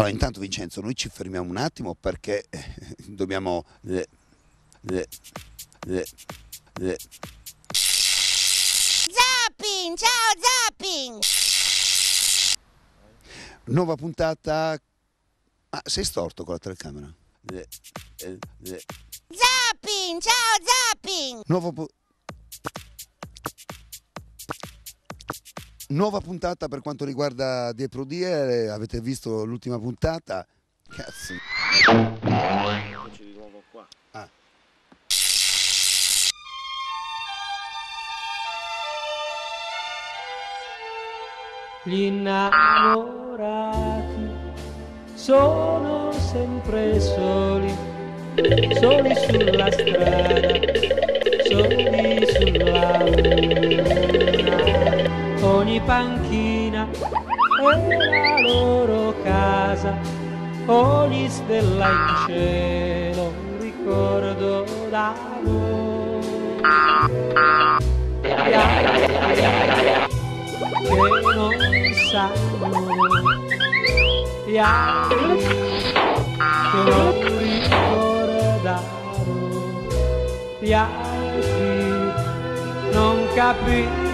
Allora, intanto Vincenzo, noi ci fermiamo un attimo perché dobbiamo... Zapping, ciao Zapping! Nuova puntata... Ah, sei storto con la telecamera? Zapping, ciao Zapping! Nuova puntata per quanto riguarda Die Prodiere. Avete visto l'ultima puntata? Cazzo. Eccoci di nuovo qua. Ah. Gli innamorati sono sempre soli, soli sulla strada, soli sulla luna. Ogni panchina è la loro casa, ogni stella in cielo un ricordo d'amore. Che non sanno, gli altri che non ricordano, gli altri non capiscono.